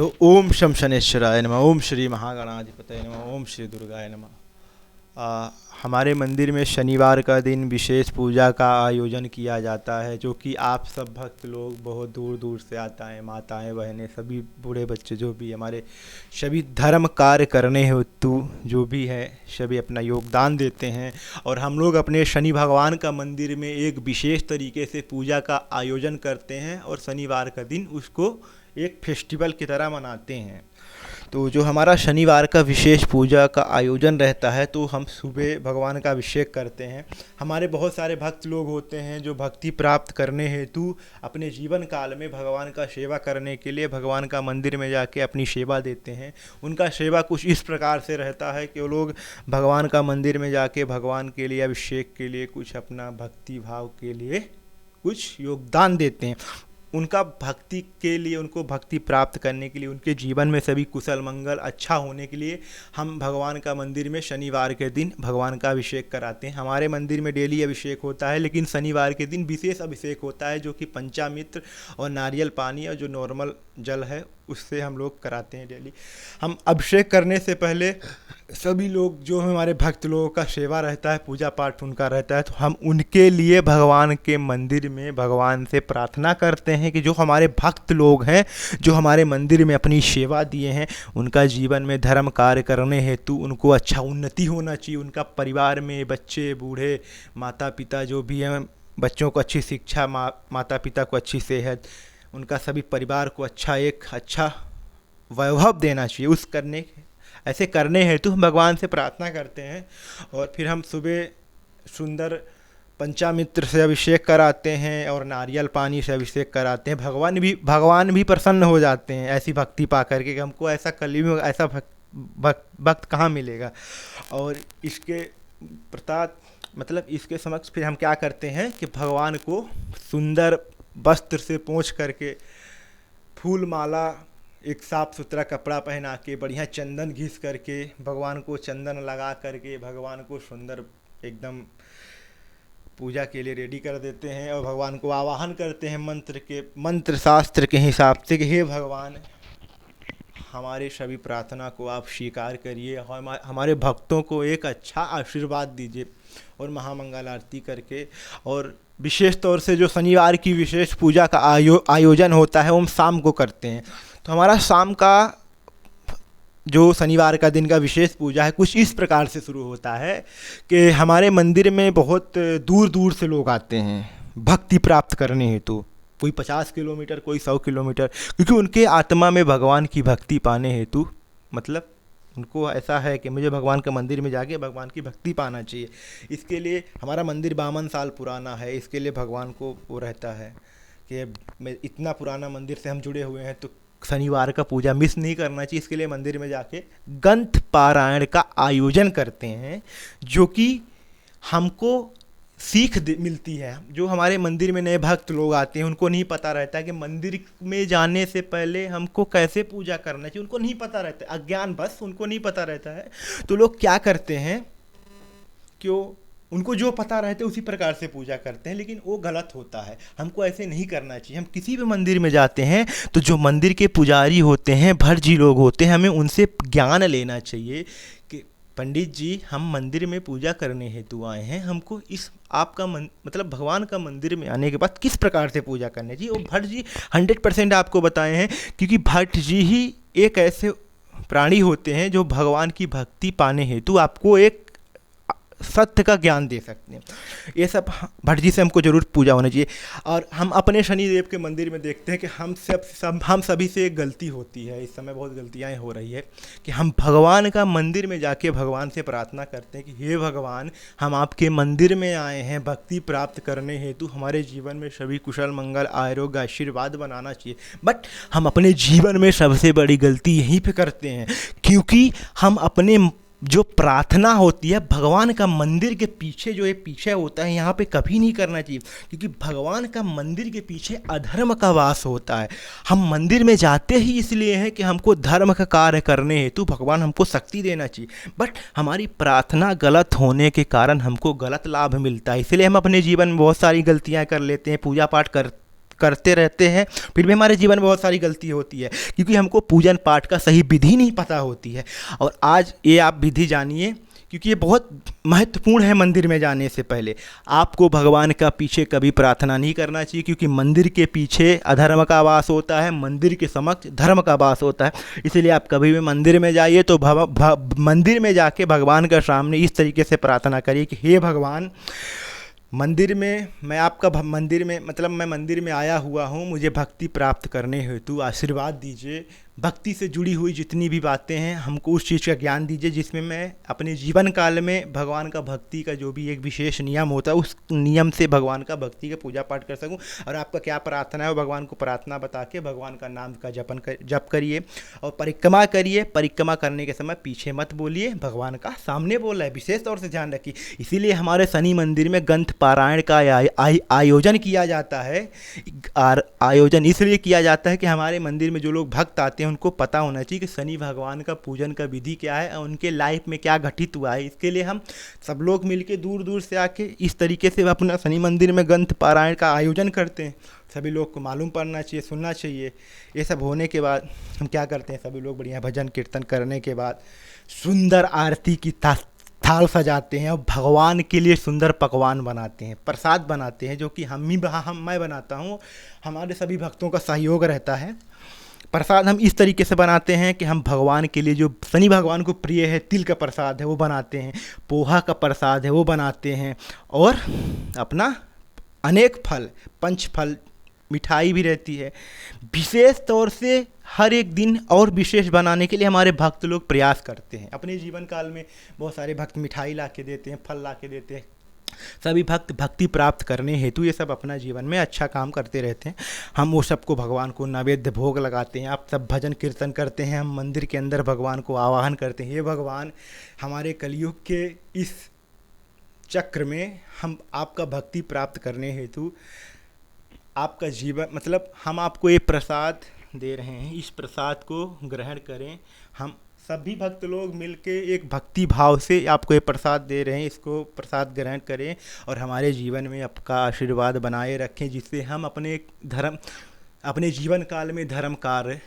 तो ओम शम शनेश्वराय नमः, ओम श्री महागणाधिपतये नमः, ओम श्री दुर्गाय नमः। हमारे मंदिर में शनिवार का दिन विशेष पूजा का आयोजन किया जाता है, जो कि आप सब भक्त लोग बहुत दूर दूर से आता है, माताएं बहनें सभी बूढ़े बच्चे जो भी हमारे सभी धर्म कार्य करने हेतु जो भी है सभी अपना योगदान देते हैं। और हम लोग अपने शनि भगवान का मंदिर में एक विशेष तरीके से पूजा का आयोजन करते हैं और शनिवार का दिन उसको एक फेस्टिवल की तरह मनाते हैं। तो जो हमारा शनिवार का विशेष पूजा का आयोजन रहता है, तो हम सुबह भगवान का अभिषेक करते हैं। हमारे बहुत सारे भक्त लोग होते हैं जो भक्ति प्राप्त करने हेतु अपने जीवन काल में भगवान का सेवा करने के लिए भगवान का मंदिर में जाके अपनी सेवा देते हैं। उनका सेवा कुछ इस प्रकार से रहता है कि वो लोग भगवान का मंदिर में जाके भगवान के लिए अभिषेक के लिए कुछ अपना भक्ति भाव के लिए कुछ योगदान देते हैं। उनका भक्ति के लिए, उनको भक्ति प्राप्त करने के लिए, उनके जीवन में सभी कुशल मंगल अच्छा होने के लिए हम भगवान का मंदिर में शनिवार के दिन भगवान का अभिषेक कराते हैं। हमारे मंदिर में डेली अभिषेक होता है, लेकिन शनिवार के दिन विशेष अभिषेक होता है जो कि पंचामृत और नारियल पानी और जो नॉर्मल जल है उससे हम लोग कराते हैं डेली। हम अभिषेक करने से पहले सभी लोग जो हमारे भक्त लोगों का सेवा रहता है, पूजा पाठ उनका रहता है, तो हम उनके लिए भगवान के मंदिर में भगवान से प्रार्थना करते हैं कि जो हमारे भक्त लोग हैं जो हमारे मंदिर में अपनी सेवा दिए हैं, उनका जीवन में धर्म कार्य करने हेतु उनको अच्छा उन्नति होना चाहिए। उनका परिवार में बच्चे बूढ़े माता पिता जो भी हैं, बच्चों को अच्छी शिक्षा, माता पिता को अच्छी सेहत, उनका सभी परिवार को अच्छा वैभव देना चाहिए। ऐसे करने हेतु हम भगवान से प्रार्थना करते हैं। और फिर हम सुबह सुंदर पंचामृत से अभिषेक कराते हैं और नारियल पानी से अभिषेक कराते हैं। भगवान भी प्रसन्न हो जाते हैं ऐसी भक्ति पा करके कि हमको ऐसा कली में ऐसा भक्त कहाँ मिलेगा। और इसके प्रताप इसके समक्ष फिर हम क्या करते हैं कि भगवान को सुंदर वस्त्र से पोंछ करके, फूल माला, एक साफ़ सुथरा कपड़ा पहना के, बढ़िया चंदन घिस करके, भगवान को चंदन लगा करके भगवान को सुंदर एकदम पूजा के लिए रेडी कर देते हैं। और भगवान को आवाहन करते हैं मंत्र शास्त्र के हिसाब से कि हे भगवान, हमारे सभी प्रार्थना को आप स्वीकार करिए, हमारे भक्तों को एक अच्छा आशीर्वाद दीजिए। और महामंगल आरती करके, और विशेष तौर से जो शनिवार की विशेष पूजा का आयोजन होता है वो हम शाम को करते हैं। तो हमारा शाम का जो शनिवार का दिन का विशेष पूजा है कुछ इस प्रकार से शुरू होता है कि हमारे मंदिर में बहुत दूर दूर से लोग आते हैं भक्ति प्राप्त करने हेतु। कोई 50 किलोमीटर, कोई 100 किलोमीटर, क्योंकि उनके आत्मा में भगवान की भक्ति पाने हेतु उनको ऐसा है कि मुझे भगवान के मंदिर में जाके भगवान की भक्ति पाना चाहिए। इसके लिए हमारा मंदिर 52 साल पुराना है। इसके लिए भगवान को वो रहता है कि इतना पुराना मंदिर से हम जुड़े हुए हैं, तो शनिवार का पूजा मिस नहीं करना चाहिए। इसके लिए मंदिर में जाके ग्रंथ पारायण का आयोजन करते हैं, जो कि हमको सीख मिलती है। जो हमारे मंदिर में नए भक्त लोग आते हैं उनको नहीं पता रहता है कि मंदिर में जाने से पहले हमको कैसे पूजा करना चाहिए, उनको नहीं पता रहता है, अज्ञान बस उनको नहीं पता रहता है। तो लोग क्या करते हैं, क्यों उनको जो पता रहता है उसी प्रकार से पूजा करते हैं, लेकिन वो गलत होता है। हमको ऐसे नहीं करना चाहिए। हम किसी भी मंदिर में जाते हैं तो जो मंदिर के पुजारी होते हैं, भट जी लोग होते हैं, हमें उनसे ज्ञान लेना चाहिए कि पंडित जी, हम मंदिर में पूजा करने हेतु आए हैं, हमको इस आपका भगवान का मंदिर में आने के बाद किस प्रकार से पूजा करनी चाहिए, वो भट्ट जी 100% आपको बताए हैं। क्योंकि भट्ट जी ही एक ऐसे प्राणी होते हैं जो भगवान की भक्ति पाने हेतु आपको एक सत्य का ज्ञान दे सकते हैं। ये सब भट्ट जी से हमको जरूर पूजा होना चाहिए। और हम अपने शनिदेव के मंदिर में देखते हैं कि हम सभी से एक गलती होती है, इस समय बहुत गलतियाँ हो रही है कि हम भगवान का मंदिर में जाके भगवान से प्रार्थना करते हैं कि हे भगवान, हम आपके मंदिर में आए हैं भक्ति प्राप्त करने हेतु, हमारे जीवन में सभी कुशल मंगल आरोग्य आशीर्वाद बनाना चाहिए। बट हम अपने जीवन में सबसे बड़ी गलती यहीं पे करते हैं, क्योंकि हम अपने जो प्रार्थना होती है भगवान का मंदिर के पीछे, जो ये पीछे होता है, यहाँ पे कभी नहीं करना चाहिए। क्योंकि भगवान का मंदिर के पीछे अधर्म का वास होता है। हम मंदिर में जाते ही इसलिए हैं कि हमको धर्म का कार्य करने हेतु भगवान हमको शक्ति देना चाहिए, बट हमारी प्रार्थना गलत होने के कारण हमको गलत लाभ मिलता है। इसलिए हम अपने जीवन में बहुत सारी गलतियाँ कर लेते हैं, पूजा पाठ करते रहते हैं, फिर भी हमारे जीवन में बहुत सारी गलती होती है, क्योंकि हमको पूजन पाठ का सही विधि नहीं पता होती है। और आज ये आप विधि जानिए, क्योंकि ये बहुत महत्वपूर्ण है। मंदिर में जाने से पहले आपको भगवान का पीछे कभी प्रार्थना नहीं करना चाहिए, क्योंकि मंदिर के पीछे अधर्म का वास होता है, मंदिर के समक्ष धर्म का वास होता है। इसलिए आप कभी भी मंदिर में जाइए तो मंदिर में जाके भगवान के सामने इस तरीके से प्रार्थना करिए कि हे भगवान, मंदिर में मैं आपका मंदिर में मतलब मैं मंदिर में आया हुआ हूँ, मुझे भक्ति प्राप्त करने हेतु आशीर्वाद दीजिए। भक्ति से जुड़ी हुई जितनी भी बातें हैं हमको उस चीज़ का ज्ञान दीजिए, जिसमें मैं अपने जीवन काल में भगवान का भक्ति का जो भी एक विशेष नियम होता है उस नियम से भगवान का भक्ति का पूजा पाठ कर सकूं। और आपका क्या प्रार्थना है वो भगवान को प्रार्थना बता के भगवान का नाम का जप करिए और परिक्रमा करिए। परिक्रमा करने के समय पीछे मत बोलिए, भगवान का सामने बोला है, विशेष तौर से ध्यान रखिए। इसीलिए हमारे शनि मंदिर में ग्रंथ पारायण का आयोजन किया जाता है। आयोजन इसलिए किया जाता है कि हमारे मंदिर में जो लोग भक्त आते हैं उनको पता होना चाहिए कि शनि भगवान का पूजन का विधि क्या है और उनके लाइफ में क्या घटित हुआ है। इसके लिए हम सब लोग मिलके दूर दूर से आके इस तरीके से अपना शनि मंदिर में ग्रंथ पारायण का आयोजन करते हैं। सभी लोग को मालूम पड़ना चाहिए, सुनना चाहिए। ये सब होने के बाद हम क्या करते हैं, सभी लोग बढ़िया भजन कीर्तन करने के बाद सुंदर आरती की थाल सजाते हैं और भगवान के लिए सुंदर पकवान बनाते हैं, प्रसाद बनाते हैं, जो कि मैं बनाता हूँ। हमारे सभी भक्तों का सहयोग रहता है। प्रसाद हम इस तरीके से बनाते हैं कि हम भगवान के लिए, जो शनि भगवान को प्रिय है, तिल का प्रसाद है वो बनाते हैं, पोहा का प्रसाद है वो बनाते हैं, और अपना अनेक फल, पंच फल, मिठाई भी रहती है। विशेष तौर से हर एक दिन और विशेष बनाने के लिए हमारे भक्त लोग प्रयास करते हैं। अपने जीवन काल में बहुत सारे भक्त मिठाई ला के देते हैं, फल ला के देते हैं। सभी भक्त भक्ति प्राप्त करने हेतु ये सब अपना जीवन में अच्छा काम करते रहते हैं। हम वो सबको भगवान को नैवेद्य भोग लगाते हैं। आप सब भजन कीर्तन करते हैं, हम मंदिर के अंदर भगवान को आवाहन करते हैं, हे भगवान, हमारे कलयुग के इस चक्र में हम आपका भक्ति प्राप्त करने हेतु आपका जीवन मतलब हम आपको ये प्रसाद दे रहे हैं, इस प्रसाद को ग्रहण करें। हम सभी भक्त लोग मिलके एक भक्ति भाव से आपको ये प्रसाद दे रहे हैं, इसको प्रसाद ग्रहण करें और हमारे जीवन में आपका आशीर्वाद बनाए रखें, जिससे हम अपने जीवन काल में धर्म कार्य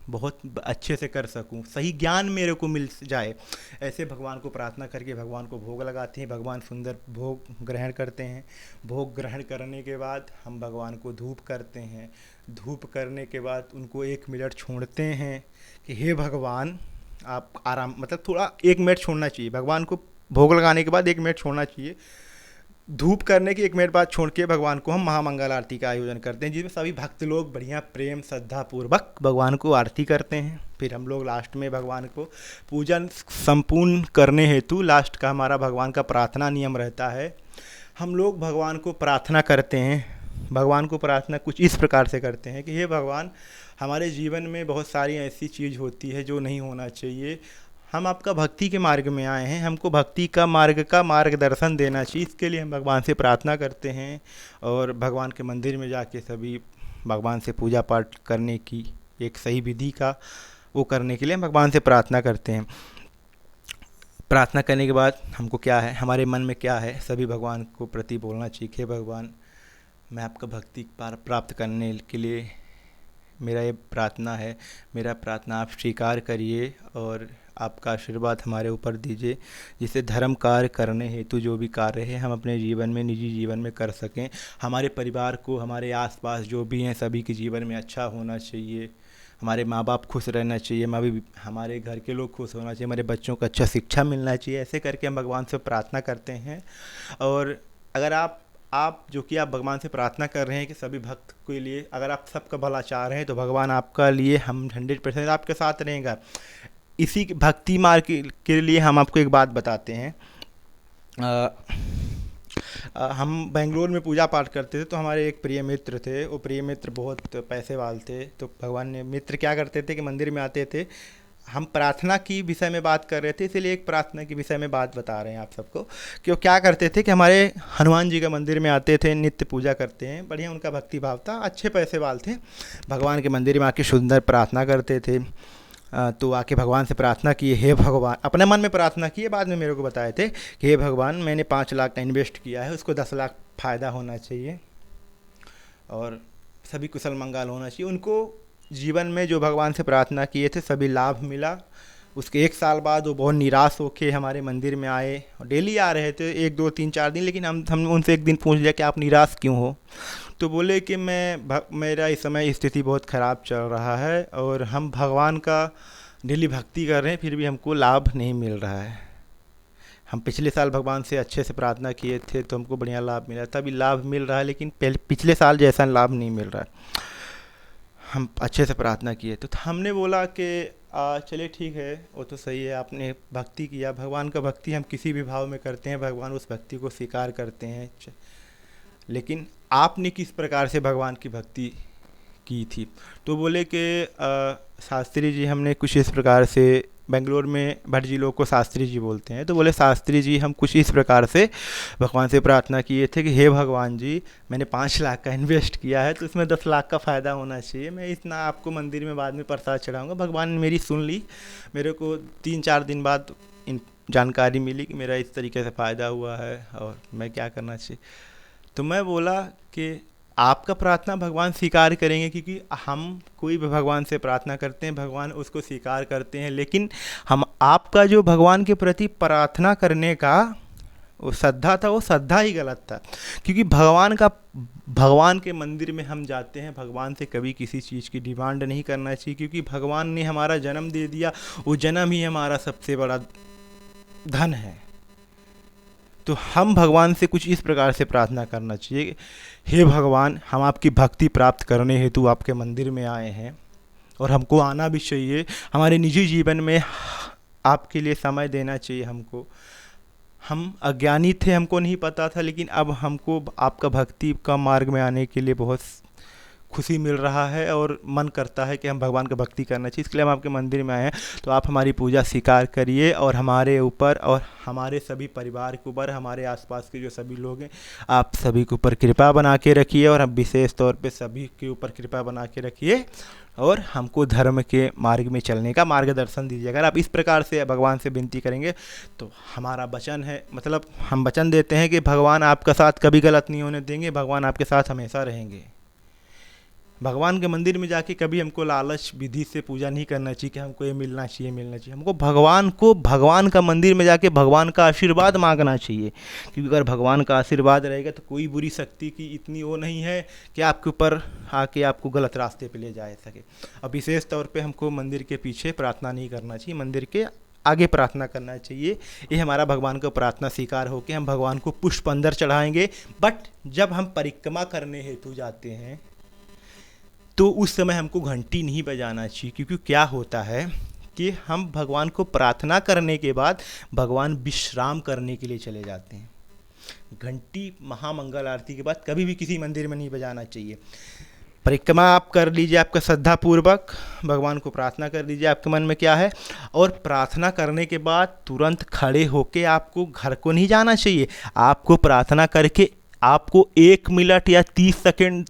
बहुत अच्छे से कर सकूं, सही ज्ञान मेरे को मिल जाए। ऐसे भगवान को प्रार्थना करके भगवान को भोग लगाते हैं। भगवान सुंदर भोग ग्रहण करते हैं। भोग ग्रहण करने के बाद हम भगवान को धूप करते हैं। धूप करने के बाद उनको 1 मिनट छोड़ते हैं कि हे भगवान, आप आराम मतलब थोड़ा 1 मिनट छोड़ना चाहिए। भगवान को भोग लगाने के बाद 1 मिनट छोड़ना चाहिए। धूप करने के 1 मिनट बाद छोड़ के भगवान को हम महामंगल आरती का आयोजन करते हैं, जिसमें सभी भक्त लोग बढ़िया प्रेम श्रद्धा पूर्वक भगवान को आरती करते हैं। फिर हम लोग लास्ट में भगवान को पूजन संपूर्ण करने हेतु लास्ट का हमारा भगवान का प्रार्थना नियम रहता है। हम लोग भगवान को प्रार्थना करते हैं। भगवान को प्रार्थना कुछ इस प्रकार से करते हैं कि हे भगवान, हमारे जीवन में बहुत सारी ऐसी चीज़ होती है जो नहीं होना चाहिए। हम आपका भक्ति के मार्ग में आए हैं, हमको भक्ति का मार्गदर्शन देना चाहिए। इसके लिए हम भगवान से प्रार्थना करते हैं और भगवान के मंदिर में जाके सभी भगवान से पूजा पाठ करने की एक सही विधि का वो करने के लिए हम भगवान से प्रार्थना करते हैं। प्रार्थना करने के बाद हमको क्या है, हमारे मन में क्या है, सभी भगवान को प्रति बोलना चाहिए कि भगवान, मैं आपका भक्ति प्राप्त करने के लिए मेरा ये प्रार्थना है, मेरा प्रार्थना आप स्वीकार करिए और आपका आशीर्वाद हमारे ऊपर दीजिए, जिससे धर्म कार्य करने हेतु जो भी कार्य है हम अपने जीवन में, निजी जीवन में कर सकें। हमारे परिवार को, हमारे आसपास जो भी हैं सभी के जीवन में अच्छा होना चाहिए। हमारे माँ बाप खुश रहना चाहिए, हमारे घर के लोग खुश होना चाहिए, हमारे बच्चों को अच्छा शिक्षा मिलना चाहिए। ऐसे करके हम भगवान से प्रार्थना करते हैं। और अगर आप जो कि आप भगवान से प्रार्थना कर रहे हैं कि सभी भक्त के लिए, अगर आप सबका भला चाह रहे हैं तो भगवान आपका लिए हम 100% आपके साथ रहेंगे। इसी भक्ति मार्ग के लिए हम आपको एक बात बताते हैं। हम बेंगलोर में पूजा पाठ करते थे, तो हमारे एक प्रिय मित्र थे। वो प्रिय मित्र बहुत पैसे वाले थे। तो भगवान ने मित्र क्या करते थे कि मंदिर में आते थे, हम प्रार्थना की विषय में बात कर रहे थे, इसलिए एक प्रार्थना के विषय में बात बता रहे हैं आप सबको कि वो क्या करते थे कि हमारे हनुमान जी का मंदिर में आते थे, नित्य पूजा करते हैं, बढ़िया उनका भक्ति भाव था, अच्छे पैसे वाले थे। भगवान के मंदिर में आके सुंदर प्रार्थना करते थे। तो आके भगवान से प्रार्थना किए, हे भगवान, अपने मन में प्रार्थना किए, बाद में मेरे को बताए थे कि हे भगवान, मैंने 5 लाख का इन्वेस्ट किया है, उसको 10 लाख फ़ायदा होना चाहिए। और सभी कुशल मंगल होना चाहिए। उनको जीवन में जो भगवान से प्रार्थना किए थे सभी लाभ मिला। उसके 1 साल बाद वो बहुत निराश होके हमारे मंदिर में आए और डेली आ रहे थे 1 2 3 4 दिन, लेकिन हम उनसे एक दिन पूछ लिया कि आप निराश क्यों हो? तो बोले कि मेरा इस समय स्थिति बहुत ख़राब चल रहा है और हम भगवान का डेली भक्ति कर रहे हैं फिर भी हमको लाभ नहीं मिल रहा है। हम पिछले साल भगवान से अच्छे से प्रार्थना किए थे तो हमको बढ़िया लाभ मिला था, अभी लाभ मिल रहा है लेकिन पिछले साल जैसा लाभ नहीं मिल रहा है। हम अच्छे से प्रार्थना किए तो हमने बोला कि चलिए ठीक है, वो तो सही है, आपने भक्ति किया। भगवान का भक्ति हम किसी भी भाव में करते हैं, भगवान उस भक्ति को स्वीकार करते हैं। लेकिन आपने किस प्रकार से भगवान की भक्ति की थी? तो बोले कि शास्त्री जी हमने कुछ इस प्रकार से, बेंगलोर में भट्ट जी लोग को शास्त्री जी बोलते हैं, तो बोले शास्त्री जी हम कुछ इस प्रकार से भगवान से प्रार्थना किए थे कि हे भगवान जी, मैंने 5 लाख का इन्वेस्ट किया है तो उसमें 10 लाख का फ़ायदा होना चाहिए। मैं इतना आपको मंदिर में बाद में प्रसाद चढ़ाऊँगा। भगवान ने मेरी सुन ली। मेरे को 3-4 दिन बाद जानकारी मिली कि मेरा इस तरीके से फ़ायदा हुआ है और मैं क्या करना चाहिए। तो मैं बोला कि आपका प्रार्थना भगवान स्वीकार करेंगे, क्योंकि हम कोई भी भगवान से प्रार्थना करते हैं भगवान उसको स्वीकार करते हैं। लेकिन हम आपका जो भगवान के प्रति प्रार्थना करने का वो श्रद्धा था, वो श्रद्धा ही गलत था। क्योंकि भगवान के मंदिर में हम जाते हैं, भगवान से कभी किसी चीज़ की डिमांड नहीं करना चाहिए, क्योंकि भगवान ने हमारा जन्म दे दिया, वो जन्म ही हमारा सबसे बड़ा धन है। तो हम भगवान से कुछ इस प्रकार से प्रार्थना करना चाहिए, हे भगवान, हम आपकी भक्ति प्राप्त करने हेतु आपके मंदिर में आए हैं और हमको आना भी चाहिए। हमारे निजी जीवन में आपके लिए समय देना चाहिए हमको। हम अज्ञानी थे, हमको नहीं पता था, लेकिन अब हमको आपका भक्ति का मार्ग में आने के लिए बहुत खुशी मिल रहा है और मन करता है कि हम भगवान का भक्ति करना चाहिए। इसके लिए हम आपके मंदिर में आए हैं। तो आप हमारी पूजा स्वीकार करिए और हमारे ऊपर और हमारे सभी परिवार के ऊपर, हमारे आसपास के जो सभी लोग हैं, आप सभी के ऊपर कृपा बना के रखिए और हम विशेष तौर पे सभी के ऊपर कृपा बना के रखिए और हमको धर्म के मार्ग में चलने का मार्गदर्शन दीजिए। अगर आप इस प्रकार से भगवान से विनती करेंगे तो हमारा वचन है, मतलब हम वचन देते हैं कि भगवान आपका साथ कभी गलत नहीं होने देंगे, भगवान आपके साथ हमेशा रहेंगे। भगवान के मंदिर में जाके कभी हमको लालच विधि से पूजा नहीं करना चाहिए कि हमको ये मिलना चाहिए। हमको भगवान का मंदिर में जाके भगवान का आशीर्वाद मांगना चाहिए, क्योंकि अगर भगवान का आशीर्वाद रहेगा तो कोई बुरी शक्ति की इतनी वो नहीं है कि आपके ऊपर आके आपको गलत रास्ते पे ले जा सके। अब विशेष तौर पे हमको मंदिर के पीछे प्रार्थना नहीं करना चाहिए, मंदिर के आगे प्रार्थना करना चाहिए। ये हमारा भगवान को प्रार्थना स्वीकार होकर हम भगवान को पुष्प अंदर चढ़ाएंगे। बट जब हम परिक्रमा करने हेतु जाते हैं तो उस समय हमको घंटी नहीं बजाना चाहिए, क्योंकि क्या होता है कि हम भगवान को प्रार्थना करने के बाद भगवान विश्राम करने के लिए चले जाते हैं। घंटी महामंगल आरती के बाद कभी भी किसी मंदिर में नहीं बजाना चाहिए। परिक्रमा आप कर लीजिए, आपका श्रद्धापूर्वक भगवान को प्रार्थना कर लीजिए आपके मन में क्या है, और प्रार्थना करने के बाद तुरंत खड़े होके आपको घर को नहीं जाना चाहिए। आपको प्रार्थना करके आपको 1 मिनट या 30 सेकेंड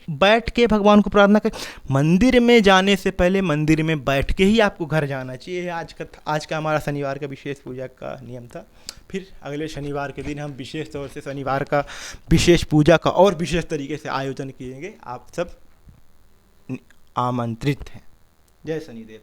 बैठ के भगवान को प्रार्थना कर, मंदिर में जाने से पहले मंदिर में बैठ के ही आपको घर जाना चाहिए। आज का हमारा शनिवार का विशेष पूजा का नियम था। फिर अगले शनिवार के दिन हम विशेष तौर से शनिवार का विशेष पूजा का और विशेष तरीके से आयोजन किएंगे। आप सब आमंत्रित हैं। जय शनिदेव।